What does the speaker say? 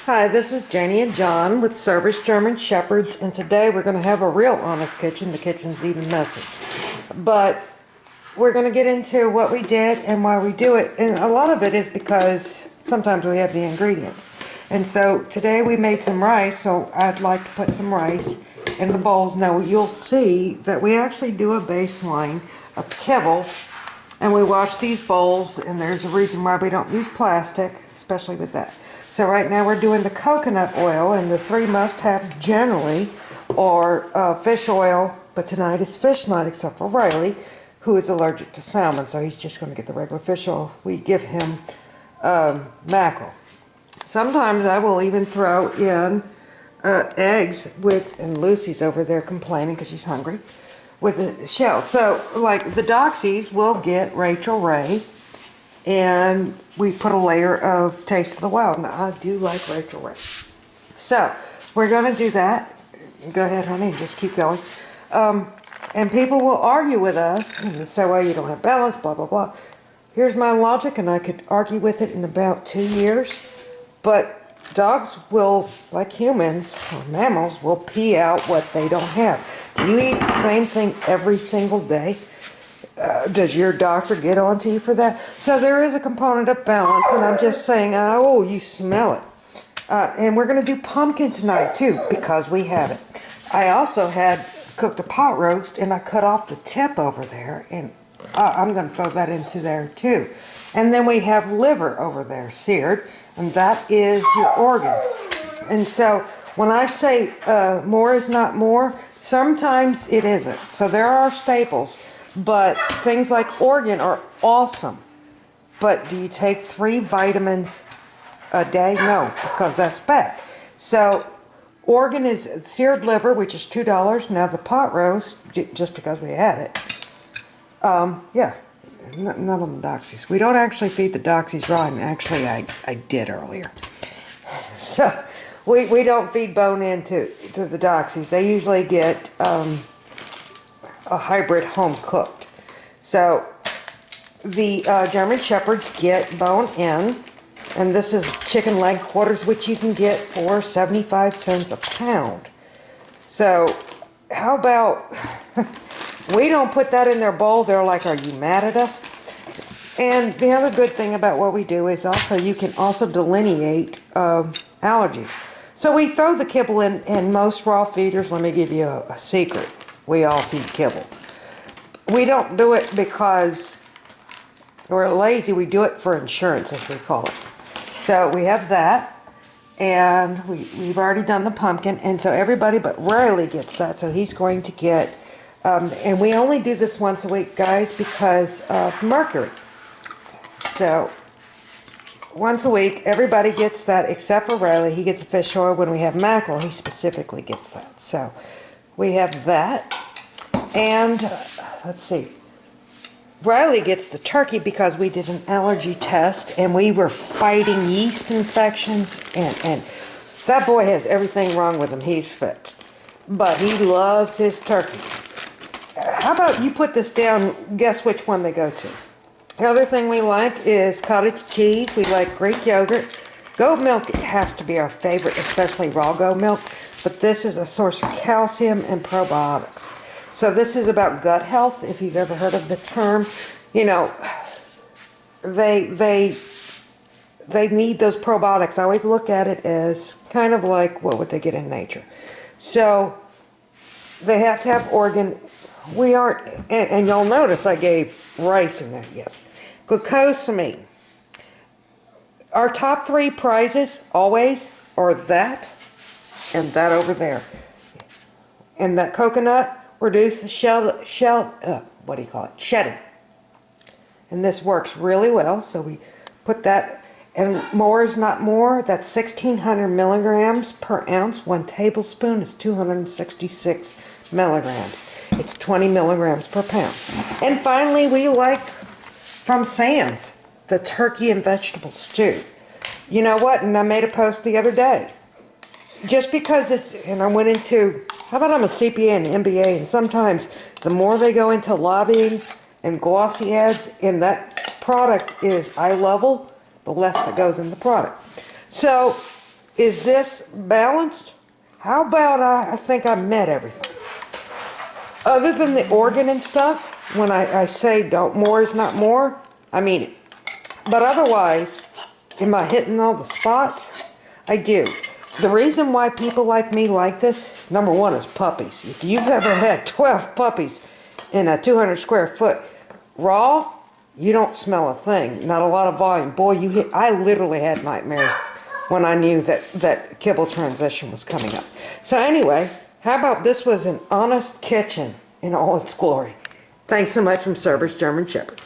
Hi, this is Janie and John with Cerberus German Shepherds, and today we're going to have a real honest kitchen. The kitchen's even messy. But we're going to get into what we did and why we do it. And a lot of it is because sometimes we have the ingredients. And so today we made some rice, so I'd like to put some rice in the bowls. Now you'll see that we actually do a baseline of kibble, and we wash these bowls, and there's a reason why we don't use plastic, especially with that. So right now we're doing the coconut oil, and the three must-haves generally are fish oil, but tonight is fish night except for Riley, who is allergic to salmon, so he's just going to get the regular fish oil. We give him mackerel. Sometimes I will even throw in eggs with, and Lucy's over there complaining because she's hungry, with the shell. So like the Doxies will get Rachel Ray, and we put a layer of Taste of the Wild. Now, I do like Rachel Ray. So, we're going to do that. Go ahead, honey, just keep going. And people will argue with us and say, well, you don't have balance, blah, blah, blah. Here's my logic, and I could argue with it in about 2 years. But dogs will, like humans, or mammals, will pee out what they don't have. Do you eat the same thing every single day? Does your doctor get on to you for that? So there is a component of balance, and I'm just saying, oh, you smell it. And we're going to do pumpkin tonight, too, because we have it. I also had cooked a pot roast, and I cut off the tip over there, and I'm going to throw that into there, too. And then we have liver over there, seared, and that is your organ. And so when I say more is not more, sometimes it isn't. So there are staples. But things like organ are awesome. But do you take 3 vitamins a day? No, because that's bad. So organ is seared liver, which is $2. Now the pot roast, just because we had it. Yeah, none of the Doxies. We don't actually feed the Doxies raw, and actually I did earlier. So we don't feed bone into the Doxies. They usually get a hybrid home cooked. So the German Shepherds get bone in, and this is chicken leg quarters, which you can get for 75 cents a pound. So how about we don't put that in their bowl? They're like, are you mad at us? And the other good thing about what we do is also you can also delineate allergies. So we throw the kibble in most raw feeders. Let me give you a secret. We all feed kibble. We don't do it because we're lazy. We do it for insurance, as we call it. So we have that, and we've already done the pumpkin, and so everybody but Riley gets that, so he's going to get, and we only do this once a week, guys, because of mercury. So once a week, everybody gets that except for Riley. He gets the fish oil. When we have mackerel, he specifically gets that. So we have that, and let's see. Riley gets the turkey because we did an allergy test, and we were fighting yeast infections, and that boy has everything wrong with him. He's fixed. But he loves his turkey. How about you put this down, guess which one they go to? The other thing we like is cottage cheese. We like Greek yogurt. Goat milk has to be our favorite, especially raw goat milk. But this is a source of calcium and probiotics. So this is about gut health, if you've ever heard of the term. You know, they need those probiotics. I always look at it as kind of like what would they get in nature. So they have to have organ. We aren't, and you'll notice I gave rice in there, yes. Glucosamine. Our top 3 prizes always are that and that over there. And that coconut reduces shedding. And this works really well, so we put that, and more is not more. That's 1,600 milligrams per ounce. 1 tablespoon is 266 milligrams. It's 20 milligrams per pound. And finally, we like from Sam's, the turkey and vegetable stew. You know what? And I made a post the other day. Just because it's, and I went into, how about I'm a CPA and MBA, and sometimes the more they go into lobbying and glossy ads, and that product is eye level, the less that goes in the product. So Is this balanced? How about I think I met everything? Other than the organ and stuff, when I say don't more is not more, I mean it. But otherwise, am I hitting all the spots? I do. The reason why people like me like this, number one, is puppies. If you've ever had 12 puppies in a 200 square foot raw, you don't smell a thing. Not a lot of volume. Boy, I literally had nightmares when I knew that kibble transition was coming up. So anyway, how about this was an honest kitchen in all its glory. Thanks so much from Cerberus German Shepherds.